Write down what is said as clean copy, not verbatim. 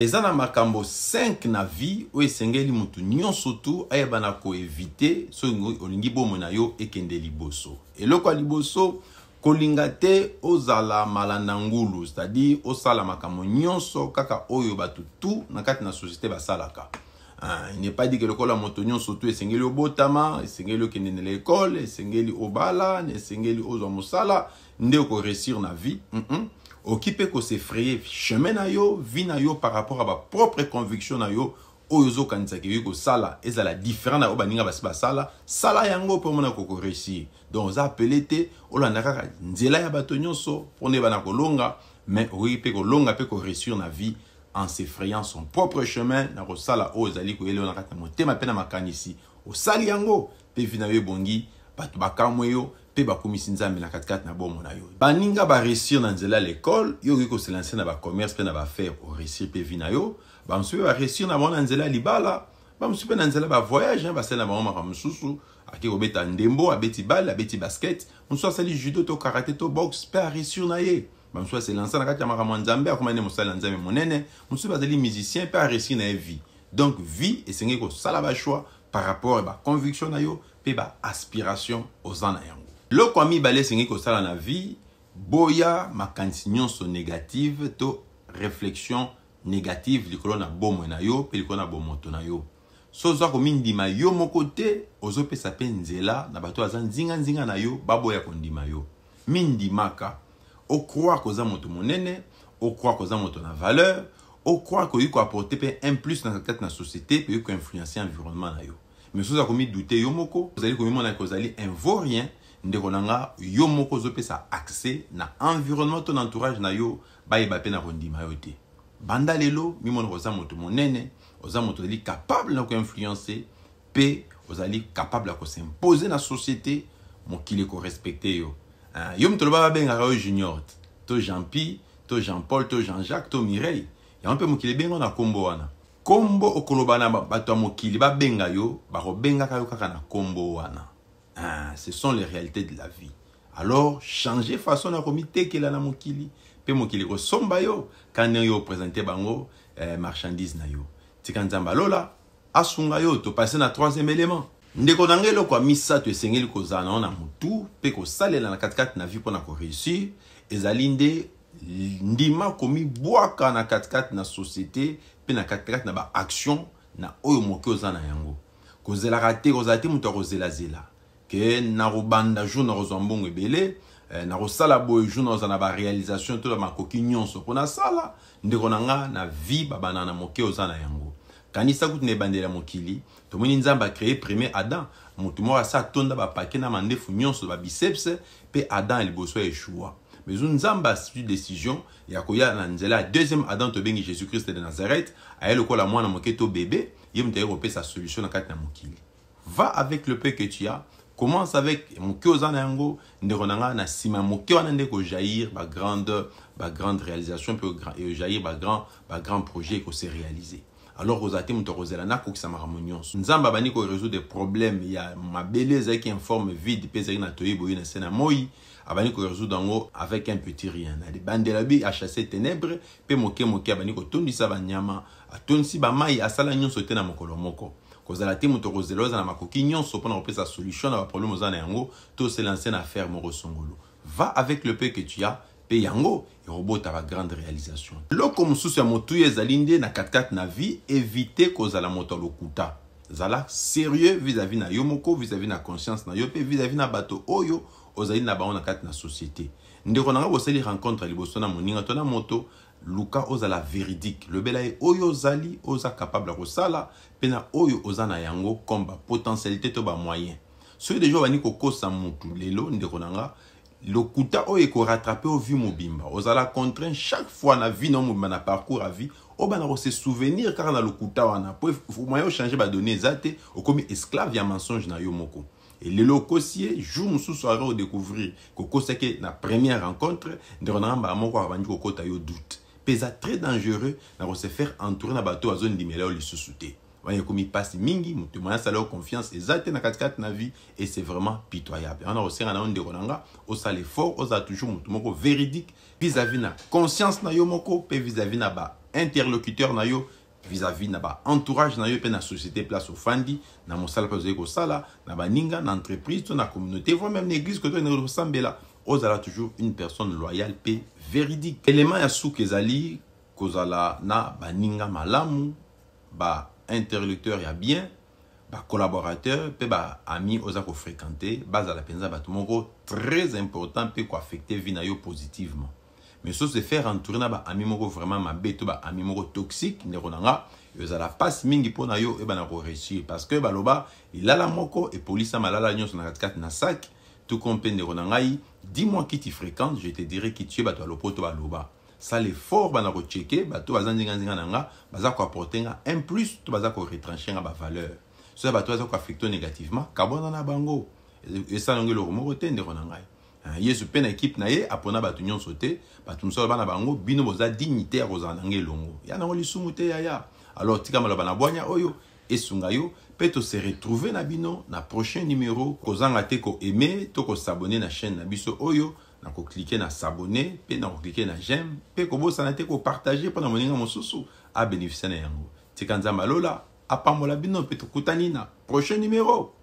Eza na makambo 5 na vie o esengeli mutu nyonso tu ayebana ko éviter so olingi bomo na yo ekende liboso. Eloko liboso kolinga te ozala malanda ngulu, c'est-à-dire osala makambo nyonso kaka oyo batu tu na kati na société basalaka. Il n'est pas dit que le col a montonnion surtout esengeli obotama, esengeli okende na l'école, esengeli obala, esengeli ozomosala, nde ko réussir na vie. Occupé ko s'effrayer chemin na yo, vie na yo par rapport à ba propre conviction na yo, oyozo kanisa ke ko sala, ezala différent na obaninga basiba sala, sala yango po mona ko réussir. Donc za appelé te olanda kaka nzela ya bato nyonso pone bana ko longa, mais oyipe ko longa pe ko réussir na vie en s'effrayant son propre chemin na ko sala o ezali ko ele na kata motema pe na makanisi. O sali yango pe vie na yo bongi, bato bakamwe yo pe bakomisi nzambe na katikati na bomo na yo. Baninga ba réussir na nzela l'école, yo ko se lancer na ba commerce pe na ba faire o réussir pe vie na yo. Ba msupe ba réussir na bona nzela libala, ba msupe na nzela ba voyage, ba sala na mama ka msusu, aki obeta ndembo, abeti balle, abeti basket, msusu sali judo to karaté to boxe pe a réussir na ye. Ba msupe se lancer na kati ya makambo nzambe akomane mosala nzambe monene, msupe bazali musicien pe a réussir na vie. Donc vie esengeli ko sala ba choix par rapport à ba conviction na yo pe ba aspiration aux ana yango. Loko ami balé sengi ko sala na vie, boya makanisi nyonso négative to réflexion négative likolo na bomo na yo pe likolo na bomoto na yo. Soza ko mindima yo moko te ozo pesa pe nzela na bato aza nzinga na yo baboya kondima yo. Mindimaka o croire ko za moto monene, o croire ko za moto na valeur, o croire ko yiko apporter pe un plus dans la société pe yiko influencer environnement na yo. Mais soza ko mi douter yo moko, vous allez ko mi mona ko zali un vaurien. Ndeko nanga yo moko zo pesa accès na environnement ton entourage na yo ba yeba pe na kondima yo te. Banda lelo mi mona ko za moto monene, oza moto ali capable na ko influencer pe ozali capable ko s'imposer na société mokili ko respecter yo. Yo mto ba benga yo junior, to Jean-Pi, to Jean-Paul, to Jean-Jacques, to Mireille. Ya mpe mokili benga na kombo wana. Kombo okolobana bato mokili ba benga yo, ba ko benga ka yo kaka na kombo wana. Ce sont les réalités de la vie. Alors, changer façon na komite ke la na mokili, pe mokili ko somba yo, kan yo présenter bango marchandise na yo. Tikanzamba lola, asunga yo to passer na troisième élément. Ndeko nangelo kwa misa to esengeli ko zana na mutu, pe ko salela na katikati na vie pona ko réussir, ezalinde ndima komi boaka na katikati na société, pe na katikati na ba action na oyo moke ozana yango. Ko zela raté ko zati muto ko zela zela. Que na robanda jour na rozambongo ebele na rosala boy jour na zana ba réalisation to ma coquignon so pona sala ndeko nanga na vie babana na moke ozana yango kanisa kutune bandela mokili to moni nzamba créer premier Adam mutu mo asa tonda ba paquet na mandefu nyonso ba biceps pe Adam liboso échoua mais nzamba suit décision ya koya na nzela deuxième Adam to bengi Jésus-Christ de Nazareth ayelo ko la mwana moke to bébé yemte repé sa solution na kati na mokili. Va avec le peu que tu as. Commence avec mon Kyozanango, Neronanga, na sima mon Kyoanande ko jaillir ba grande réalisation peut jaillir ba grand projet ko s'est réalisé. Alors aux athèmes to roselana ko kisama harmonion. Nzamba bani ko résoudre des problèmes, il y a ma beleza qui informe vide pezeri na toyi boyi na sena moi, abani ko résoudre ngo avec un petit rien. Na de bandelabi a chasser ténèbres, pe moke abani ko tondisa banyama, atonsi ba mai asala nyonso te na mokolo moko. Kozala te muto kozeloza na makoki nyonso pona kopesa solution na ba problème ozana yango to se lancer na faire moko songolo. Va avec le peu que tu as, pe yango et robot ta grande réalisation. Loko mususu ya motu ezalinde na 4-4 na vie, éviter kozala moto lokuta. Zala sérieux vis-à-vis na yo moko, vis-à-vis na conscience na yo pe vis-à-vis na bato oyo ozali na baona kati na société. Ndeko nanga boseli rencontre liboso na moninga to na moto Luka ozala véridique. Le belaye oyo zali oza capable ko sala pena oyo ozana yango comme potentialité to ba moyen. Ceux des gens bani ko kosa mutu lelo ndeko nanga lokuta oyo ko rattraper au vie mobimba. Ozala contraint chaque fois na vie non mobimba na parcours à vie o bana ko se souvenir car na lokuta wana po moyen changer ba donner zate o comme esclave ya mensonge na yo moko. Et le locosier jour musu soirée au découvrir ko seke na première rencontre ndeko nanga ba moko abandi ko kota yo doute. Pesa très dangereux na se faire entourer na bateau à zone dimela li susute. Wanye komi passe mingi mutu moya sala confiance ezate na katikati na vie et c'est vraiment pitoyable. On a aussi na onde konanga au sale fort, osa toujours mutu moko véridique vis-à-vis na conscience na yo moko pe vis-à-vis na ba interlocuteur na yo vis-à-vis na ba entourage na yo pe na société place au fandi na mosala pe ko sala na baninga na entreprise to na communauté voire même l'église que to na resembela ozala toujours une personne loyale pe véridique. Élément ya souk ezali kozala na baninga malamu ba interlocuteur ya bien ba collaborateur pe ba ami oza ko fréquenter bazala penza ba moko très important pe ko affecter vie na yo positivement. Mais ça se faire entourer na ba ami moko vraiment mabe to ba ami moko toxique ndeko nanga ezala passe mingi pona yo e ba na ko réussir parce que baloba il a la moko et police malala nyonso na 4 na sac tout compte ndeko nanga dis-moi qui tu fréquentes je te dirai qui tu es bato lopoto baloba ça l'effort ba na ko checker bato bazanzinga nzinga nanga baza ko apporter un plus to baza ko retrancher ba valeur ça bato baza ko affecter négativement kabona na bango et ça ngelo moko te ndeko nanga yesu pe na équipe na ye apona batu nyonso te batu mosala bana bango bino boza dignité ya kozala nange elongo ya nango lisumu te yaya alors tika maloba na bwanya oyo esunga yo pe to se retrouver na bino na prochain numéro kozanga te ko aimer to ko s'abonner na chaîne na biso oyo na ko cliquer na s'abonner pe na ko cliquer na j'aime pe ko bosana te ko partager pona moninga mosusu a bénéficier na yango tika nzamba lola apambola bino pe to kutani na prochain numéro.